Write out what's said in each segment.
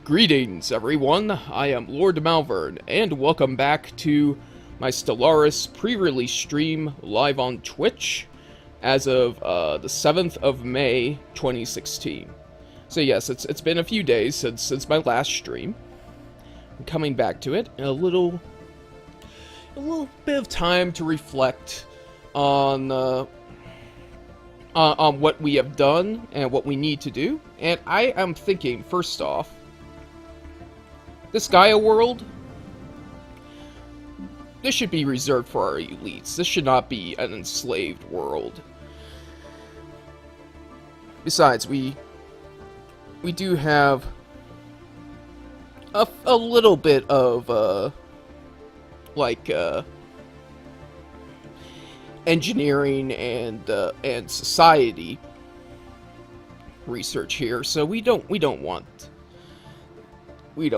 Greetings, everyone. I am Lord Malvern, and welcome back to my Stellaris pre-release stream live on Twitch as of the 7th of May, 2016. So yes, it's been a few days since my last stream. I'm coming back to it in a little bit of time to reflect on what we have done and what we need to do. And I am thinking, first off, this Gaia world, this should be reserved for our elites. This should not be an enslaved world. Besides, we do have a little bit of, engineering and society research here, so we don't want it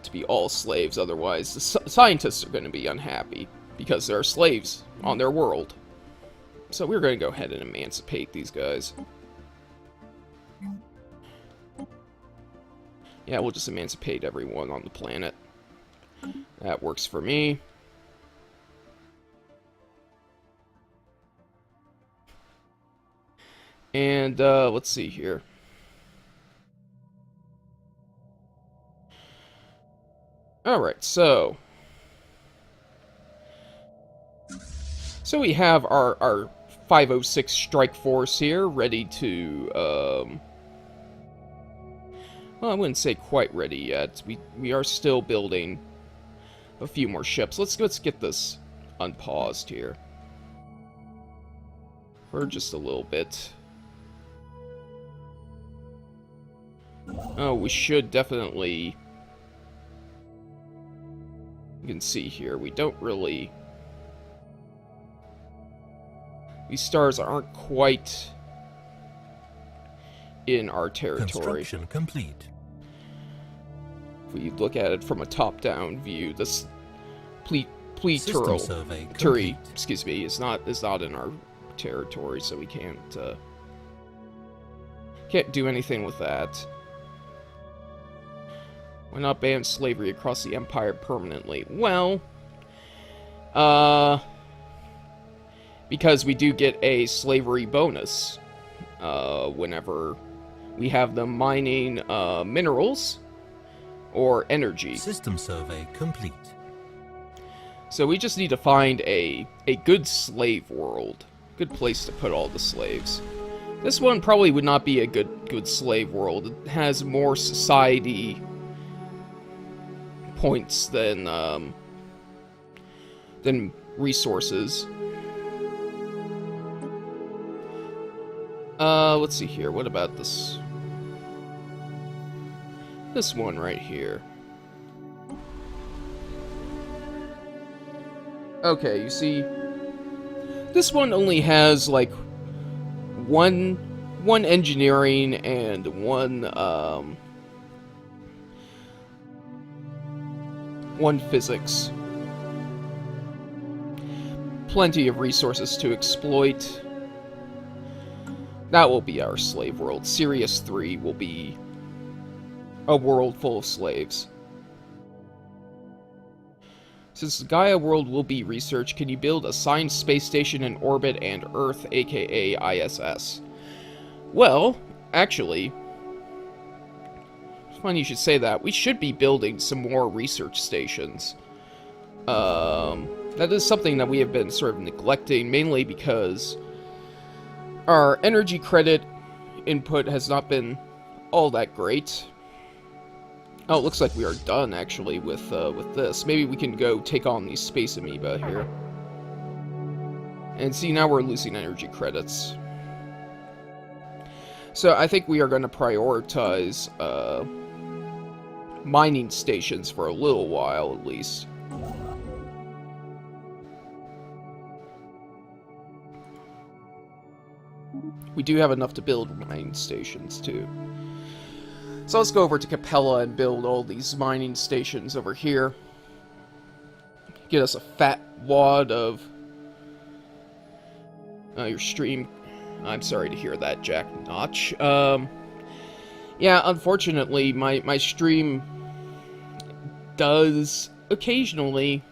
to be all slaves. Otherwise, the scientists are going to be unhappy because there are slaves on their world. So we're going to go ahead and emancipate these guys. Yeah, we'll just emancipate everyone on the planet. That works for me. And let's see here. Alright, so we have our 506 strike force here, ready to, well, I wouldn't say quite ready yet. We are still building a few more ships. Let's get this unpaused here for just a little bit. Oh, we should definitely... You can see here, we don't really... These stars aren't quite in our territory. Construction complete. If we look at it from a top-down view, this System survey Turi, complete. excuse me, is not in our territory, so we can't do anything with that. Why not ban slavery across the Empire permanently? Well, because we do get a slavery bonus whenever we have them mining minerals or energy. System survey complete. So we just need to find a good slave world. Good place to put all the slaves. This one probably would not be a good slave world. It has more society points than resources. Let's see here. What about this? This one right here. Okay, you see, this one only has like one engineering and one physics. Plenty of resources to exploit. That will be our slave world. Sirius 3 will be a world full of slaves. Since the Gaia world will be researched, can you build a signed space station in orbit and Earth, aka ISS? Well, actually, it's funny you should say that. We should be building some more research stations. That is something that we have been sort of neglecting, mainly because our energy credit input has not been all that great. Oh, it looks like we are done, actually, with this. Maybe we can go take on these space amoeba here. And see, now we're losing energy credits. So I think we are going to prioritize mining stations for a little while, at least. We do have enough to build mining stations, too. So let's go over to Capella and build all these mining stations over here. Get us a fat wad of your stream. I'm sorry to hear that, Jack Notch. Yeah, unfortunately, my stream does occasionally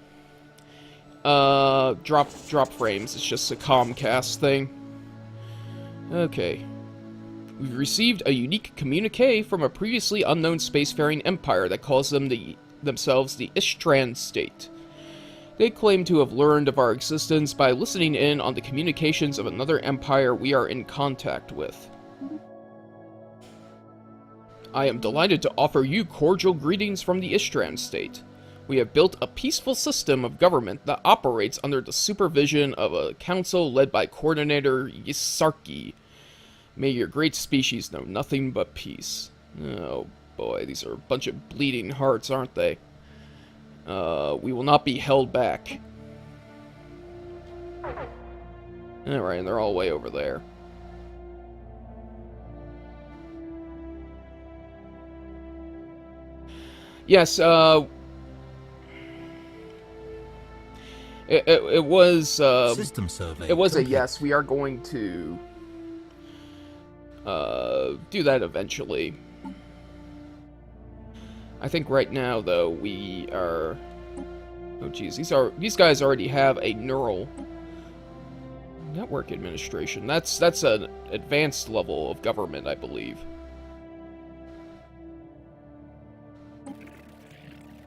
drop frames. It's just a Comcast thing. Okay. We've received a unique communique from a previously unknown spacefaring empire that calls themselves the Istran State. They claim to have learned of our existence by listening in on the communications of another empire we are in contact with. I am delighted to offer you cordial greetings from the Istran State. We have built a peaceful system of government that operates under the supervision of a council led by Coordinator Yisarki. May your great species know nothing but peace. Oh boy, these are a bunch of bleeding hearts, aren't they? We will not be held back. Alright, and they're all way over there. Yes, it was, System survey it was complete. a yes. We are going to, do that eventually. I think right now, though, we are... Oh, geez, these guys already have a neural network administration. That's an advanced level of government, I believe.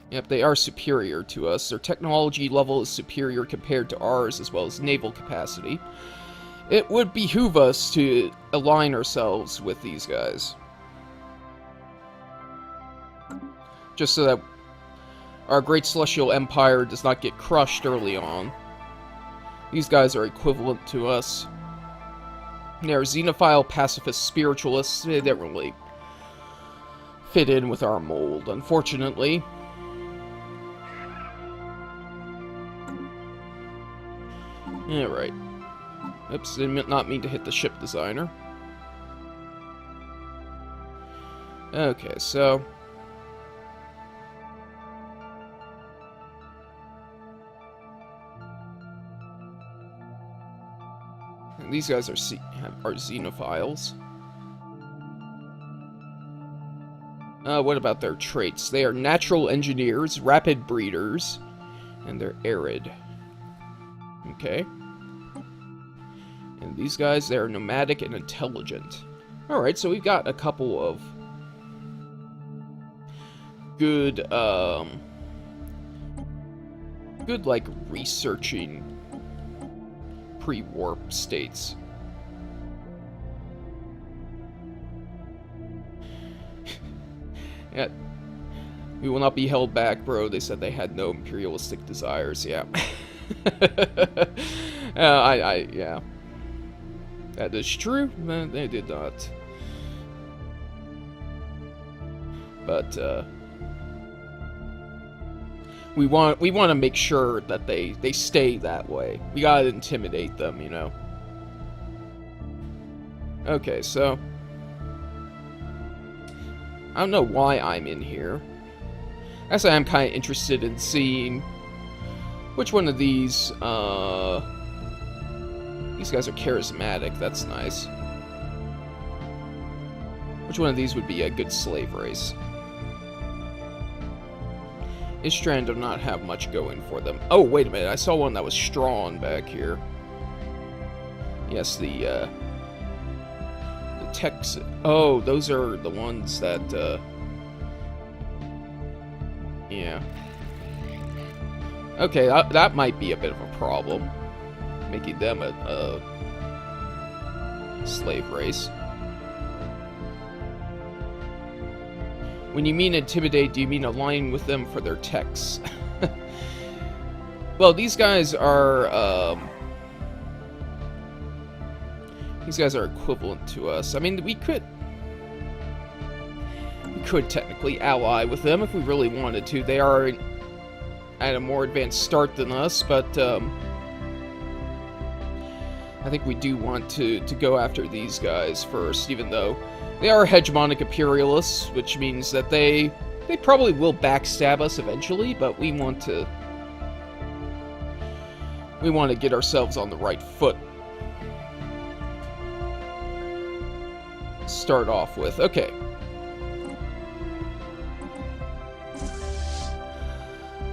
Yep, they are superior to us. Their technology level is superior compared to ours, as well as naval capacity. It would behoove us to align ourselves with these guys. Just so that our great celestial empire does not get crushed early on. These guys are equivalent to us. They are xenophile, pacifist, spiritualists. They don't really fit in with our mold, unfortunately. Alright. Oops, did not mean to hit the ship designer. Okay, so... these guys are xenophiles. What about their traits? They are natural engineers, rapid breeders, and they're arid. Okay. And these guys, they're nomadic and intelligent. Alright, so we've got a couple of good, good, like, researching pre-warp states. Yeah. We will not be held back, bro. They said they had no imperialistic desires. Yeah. Yeah. That is true. They did not. But, we want to make sure that they stay that way. We gotta intimidate them, you know. Okay, so... I don't know why I'm in here. Actually, I'm kind of interested in seeing which one of these guys are charismatic. That's nice. Which one of these would be a good slave race? Istran do not have much going for them. Oh, wait a minute. I saw one that was strong back here. Yes, the techs. Oh, those are the ones that, yeah. Okay, that might be a bit of a problem. Making them a slave race. When you mean intimidate, do you mean align with them for their techs? Well, these guys are equivalent to us. I mean, we could technically ally with them if we really wanted to. They are at a more advanced start than us, but I think we do want to go after these guys first, even though they are hegemonic imperialists, which means that they probably will backstab us eventually, but we want to get ourselves on the right foot. Start off with. Okay.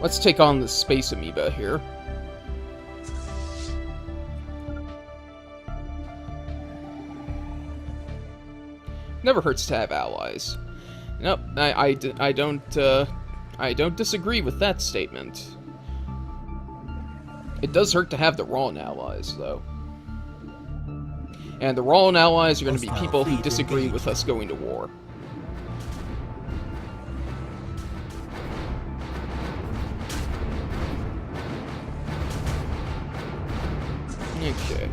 Let's take on the space amoeba here. Never hurts to have allies. Nope, I don't disagree with that statement. It does hurt to have the wrong allies, though. And the wrong allies are going to be people who disagree with us going to war. Okay.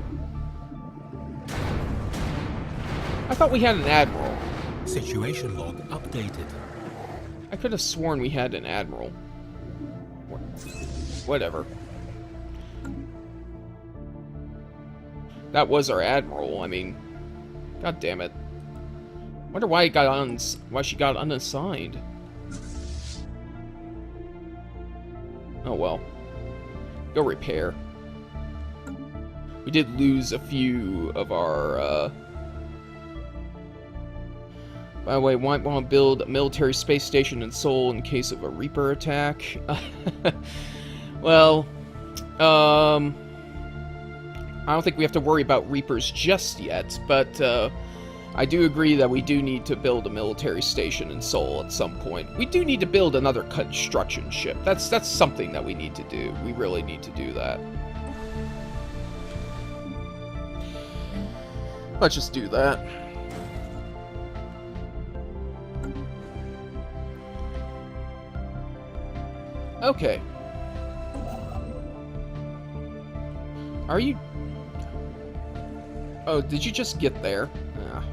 I thought we had an admiral. Situation log updated. I could have sworn we had an admiral. Whatever. That was our admiral. I mean, god damn it. Wonder why she got unassigned. Oh well. Go repair. We did lose a few of our. By the way, might want to build a military space station in Seoul in case of a Reaper attack. Well, I don't think we have to worry about Reapers just yet, but I do agree that we do need to build a military station in Seoul at some point. We do need to build another construction ship. That's something that we need to do. We really need to do that. Let's just do that. Okay. Are you... Oh, did you just get there? Ah.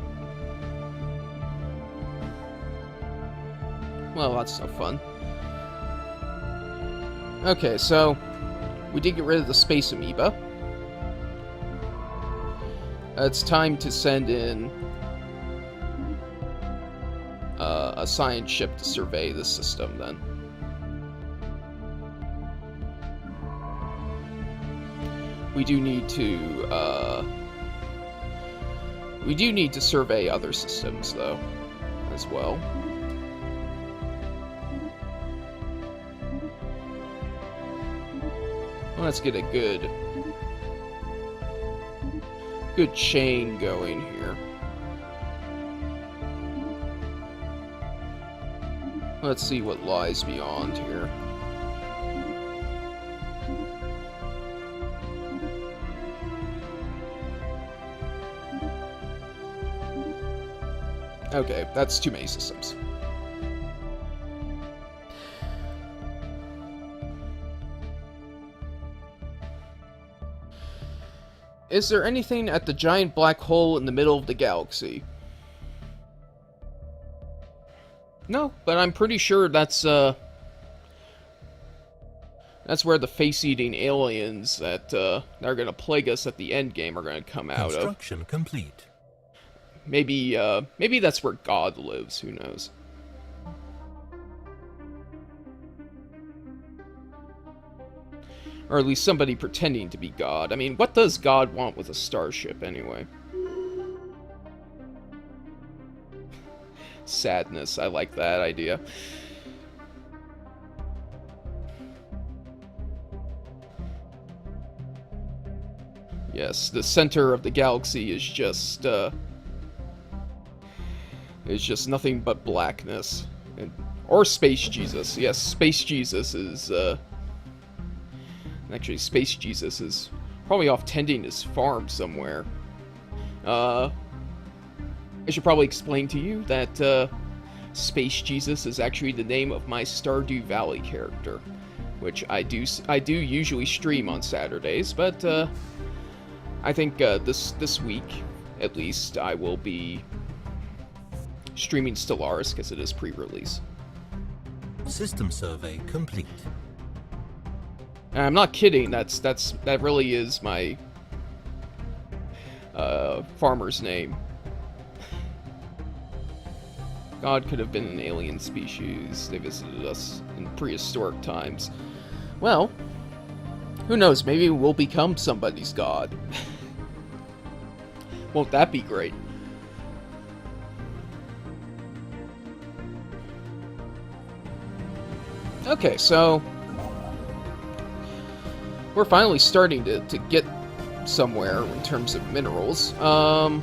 Well, that's no fun. Okay, so... we did get rid of the space amoeba. It's time to send in... a science ship to survey the system, then. We do need to survey other systems, though, as well. Let's get a good chain going here. Let's see what lies beyond here. Okay, that's too many systems. Is there anything at the giant black hole in the middle of the galaxy? No, but I'm pretty sure that's where the face-eating aliens that are gonna plague us at the end game are gonna come out of. Construction complete. Maybe that's where God lives, who knows. Or at least somebody pretending to be God. I mean, what does God want with a starship, anyway? Sadness, I like that idea. Yes, the center of the galaxy is just nothing but blackness. Or Space Jesus. Yes, Space Jesus is, actually, Space Jesus is probably off tending his farm somewhere. I should probably explain to you that, Space Jesus is actually the name of my Stardew Valley character, which I do usually stream on Saturdays, but, I think, this week, at least, I will be streaming Stellaris, because it is pre-release. System survey complete. And I'm not kidding, that really is my farmer's name. God could have been an alien species. They visited us in prehistoric times. Well, who knows, maybe we'll become somebody's god. Won't that be great? Okay, so we're finally starting to get somewhere in terms of minerals. I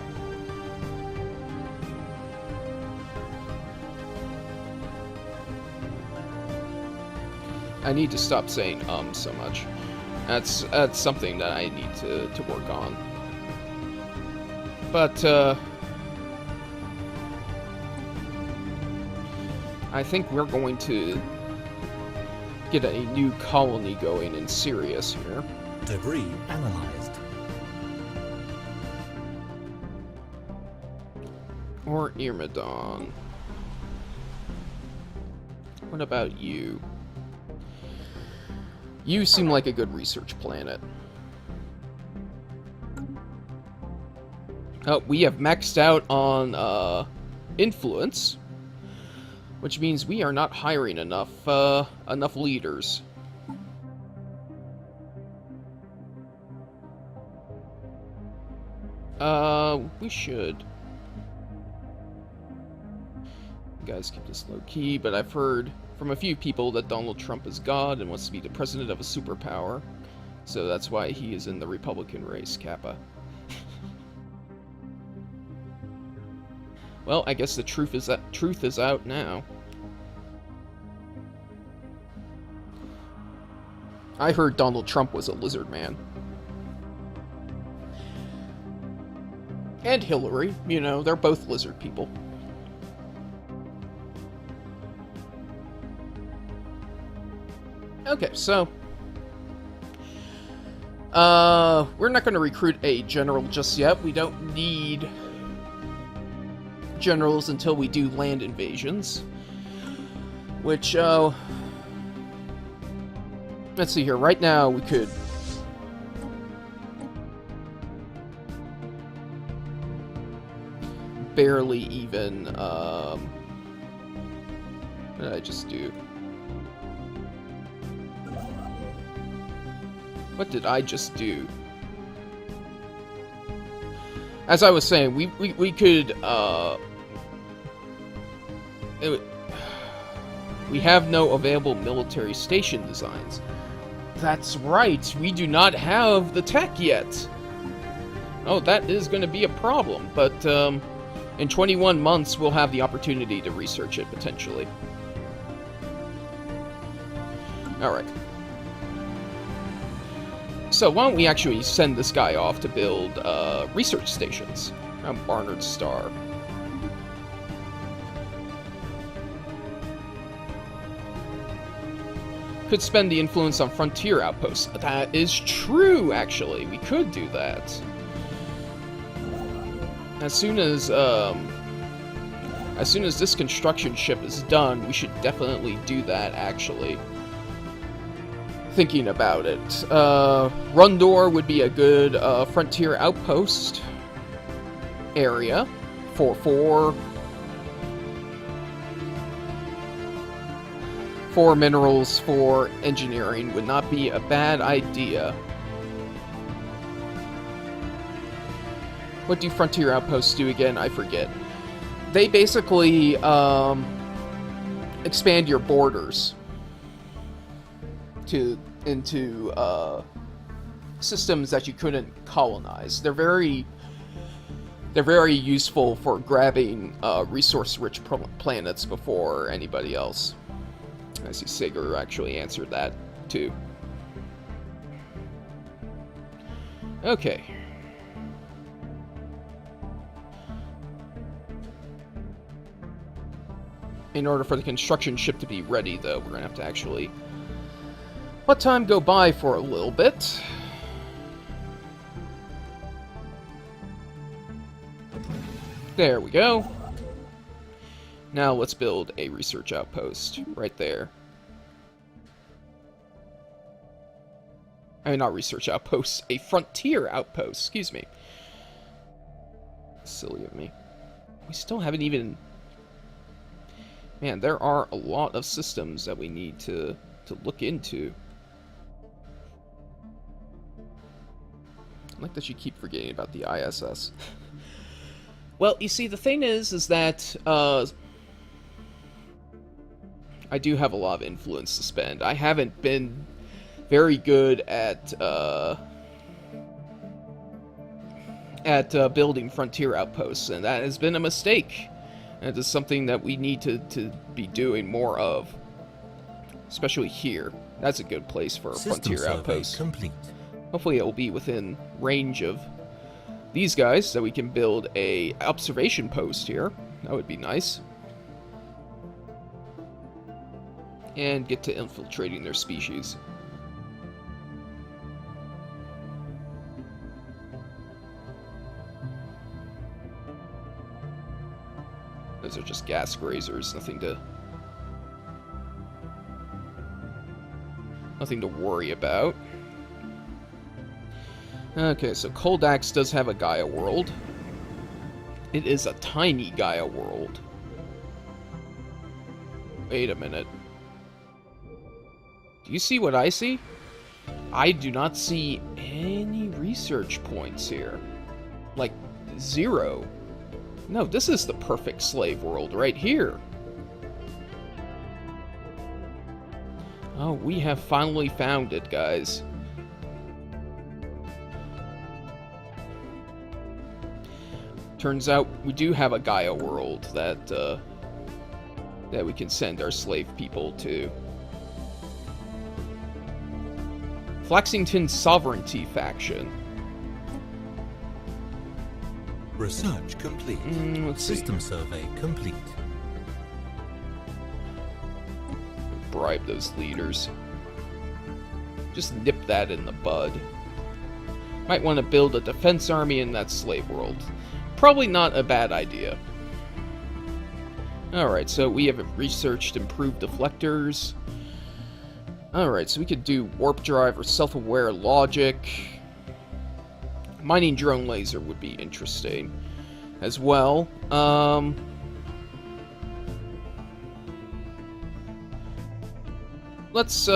need to stop saying so much. That's something that I need to work on. But I think we're going to get a new colony going in Sirius here. Debris analyzed. Or Irmidon. What about you? You seem like a good research planet. Oh, we have maxed out on influence, which means we are not hiring enough enough leaders. We should. You guys keep this low key, but I've heard from a few people that Donald Trump is God and wants to be the president of a superpower. So that's why he is in the Republican race, Kappa. Well, I guess the truth is out now. I heard Donald Trump was a lizard man. And Hillary, you know, they're both lizard people. Okay, so we're not going to recruit a general just yet. We don't need generals until we do land invasions. Which, let's see here. Right now, we could barely even, what did I just do? What did I just do? As I was saying, we could, we have no available military station designs. That's right, we do not have the tech yet. Oh, that is going to be a problem, but in 21 months we'll have the opportunity to research it, potentially. Alright. So why don't we actually send this guy off to build research stations around Barnard Star. Could spend the influence on frontier outposts. That is true, actually. We could do that. As soon as this construction ship is done, we should definitely do that, actually. Thinking about it. Rundor would be a good frontier outpost area for minerals, for engineering would not be a bad idea. What do frontier outposts do again? I forget. They basically expand your borders into systems that you couldn't colonize. They're very useful for grabbing resource-rich planets before anybody else. I see Sager actually answered that too. Okay. In order for the construction ship to be ready, though, we're gonna have to actually let time go by for a little bit. There we go. Now let's build a research outpost right there. I mean, not research outpost, a frontier outpost, excuse me. Silly of me. We still haven't even... Man, there are a lot of systems that we need to look into. I like that you keep forgetting about the ISS. Well, you see, the thing is that, I do have a lot of influence to spend. I haven't been very good at building frontier outposts, and that has been a mistake. And it is something that we need to be doing more of, especially here. That's a good place for a frontier outpost. Complete. Hopefully it will be within range of these guys, so we can build a observation post here. That would be nice. And get to infiltrating their species. Those are just gas grazers, nothing to worry about. Okay, so Koldax does have a Gaia world. It is a tiny Gaia world. Wait a minute. Do you see what I see? I do not see any research points here. Like, 0. No, this is the perfect slave world right here. Oh, we have finally found it, guys. Turns out we do have a Gaia world that we can send our slave people to. Flaxington Sovereignty Faction. Research complete. System survey complete. Bribe those leaders. Just nip that in the bud. Might want to build a defense army in that slave world. Probably not a bad idea. Alright, so we have researched improved deflectors. Alright, so we could do warp drive or self-aware logic. Mining drone laser would be interesting as well. Let's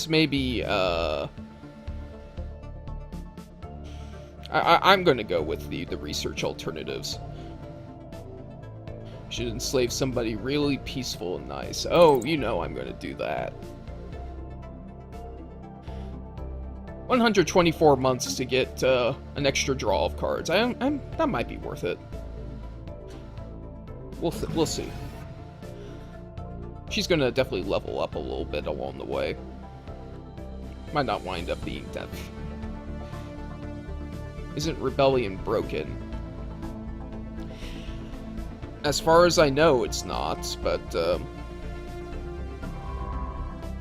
maybe I'm gonna go with the research alternatives. Should enslave somebody really peaceful and nice. Oh, you know I'm gonna do that. 124 months to get an extra draw of cards. That might be worth it. We'll see. She's gonna definitely level up a little bit along the way. Might not wind up being that. Isn't Rebellion broken? As far as I know, it's not, but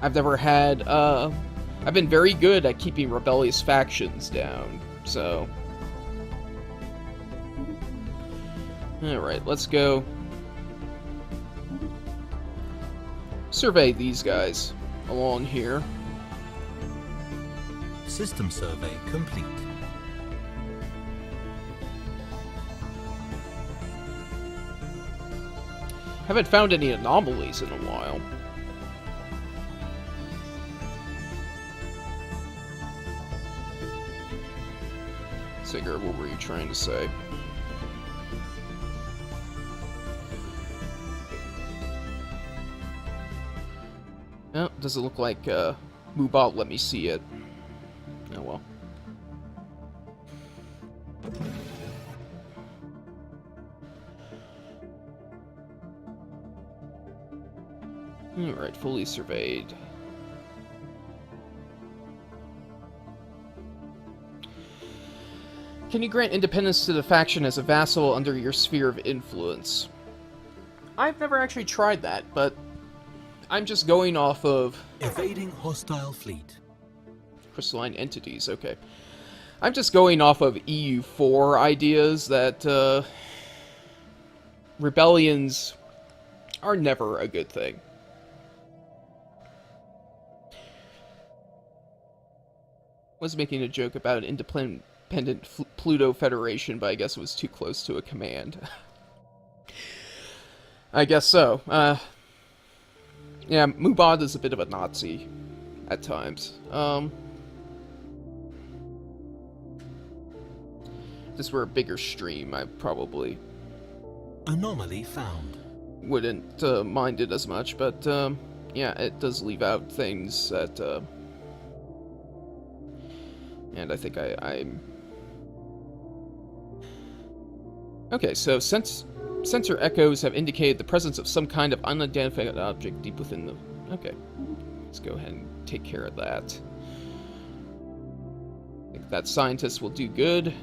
I've never had, I've been very good at keeping rebellious factions down, so. Alright, let's go survey these guys along here. System survey complete. Haven't found any anomalies in a while. Sigurd, what were you trying to say? Oh, does it look like Mubot let me see it? Oh well. Alright, fully surveyed. Can you grant independence to the faction as a vassal under your sphere of influence? I've never actually tried that, but I'm just going off of... Evading hostile fleet. Crystalline entities, okay. I'm just going off of EU4 ideas that rebellions are never a good thing. Was making a joke about an independent Pluto Federation, but I guess it was too close to a command. I guess so. Yeah, Mubad is a bit of a Nazi at times. this were a bigger stream, I probably Anomaly found. wouldn't mind it as much, but yeah, it does leave out things that and I think I'm okay. So sensor echoes have indicated the presence of some kind of unidentified object deep within the. Okay, let's go ahead and take care of that. I think that scientist will do good.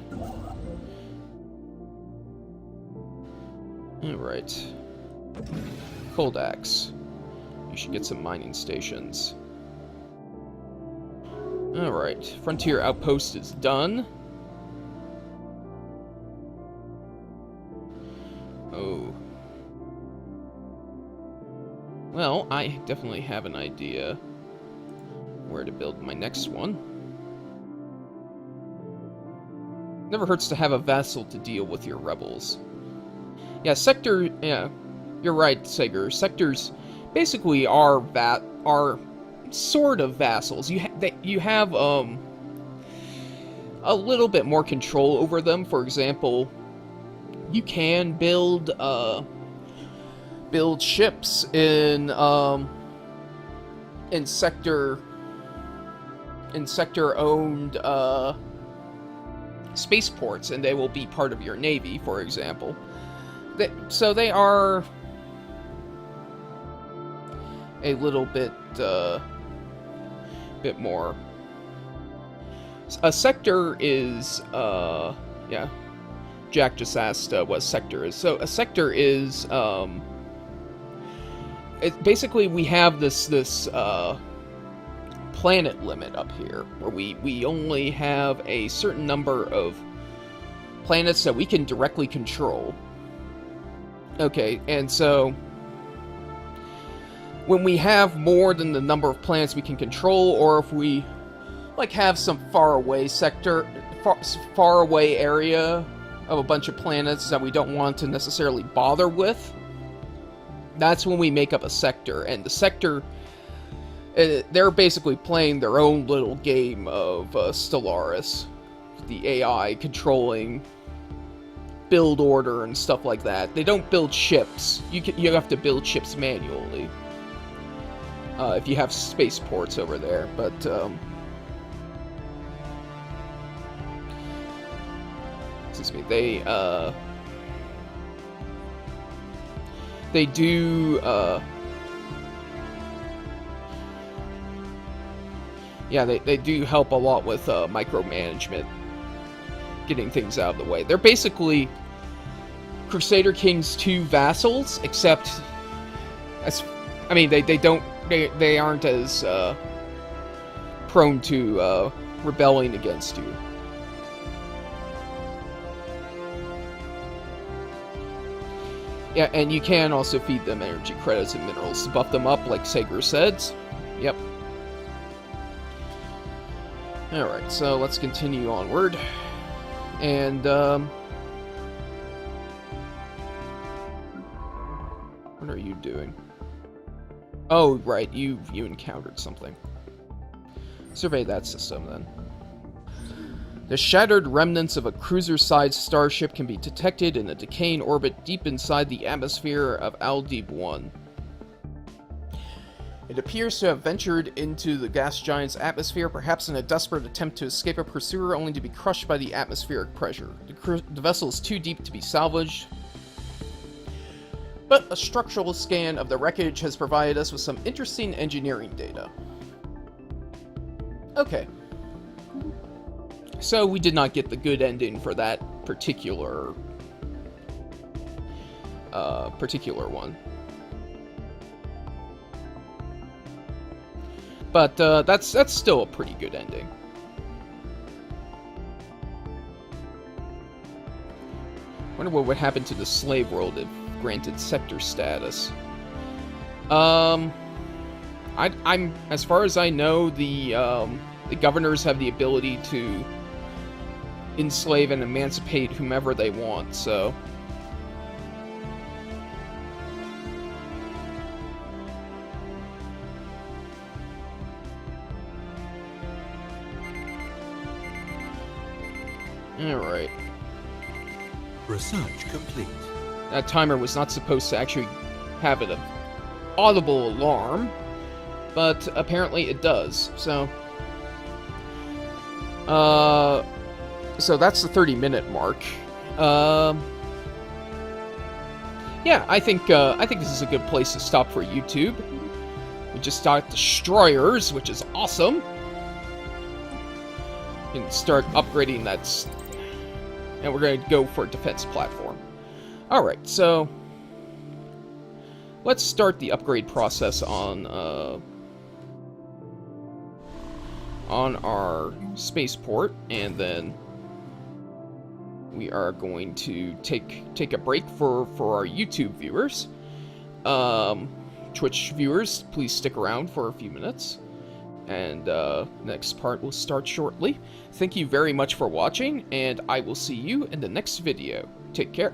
Alright. Cold axe. You should get some mining stations. Alright. Frontier outpost is done. Oh. Well, I definitely have an idea where to build my next one. Never hurts to have a vassal to deal with your rebels. Yeah, sector. Yeah, you're right, Sager. Sectors basically are sort of vassals. You have a little bit more control over them. For example, you can build ships in sector owned spaceports, and they will be part of your navy, for example. So they are a little bit more. A sector is yeah. Jack just asked what sector is. So a sector is basically we have this planet limit up here where we only have a certain number of planets that we can directly control. Okay, and so when we have more than the number of planets we can control, or if we like have some faraway sector, faraway area of a bunch of planets that we don't want to necessarily bother with, that's when we make up a sector. And the sector, they're basically playing their own little game of Stellaris, the AI controlling build order and stuff like that. They don't build ships. You have to build ships manually if you have spaceports over there. But excuse me, they do yeah, they do help a lot with micromanagement, getting things out of the way. They're basically Crusader Kings 2 vassals, except I mean they aren't as prone to rebelling against you. Yeah, and you can also feed them energy credits and minerals to buff them up, like Sager said. Yep. Alright, so let's continue onward. And, what are you doing? Oh, right, you encountered something. Survey that system, then. The shattered remnants of a cruiser-sized starship can be detected in a decaying orbit deep inside the atmosphere of Aldib 1. It appears to have ventured into the gas giant's atmosphere, perhaps in a desperate attempt to escape a pursuer, only to be crushed by the atmospheric pressure. The vessel is too deep to be salvaged, but a structural scan of the wreckage has provided us with some interesting engineering data. Okay. So we did not get the good ending for that particular one. But that's still a pretty good ending. Wonder what would happen to the slave world if granted sector status. I'm as far as I know, the governors have the ability to enslave and emancipate whomever they want, so. Alright. Research complete. That timer was not supposed to actually have an audible alarm, but apparently it does. So that's the 30-minute mark. Yeah, I think this is a good place to stop for YouTube. We just got destroyers, which is awesome. You can start upgrading that, and we're going to go for a defense platform. Alright, so let's start the upgrade process on our spaceport, and then we are going to take a break for our YouTube viewers. Twitch viewers, please stick around for a few minutes, and next part will start shortly. Thank you very much for watching, and I will see you in the next video. Take care.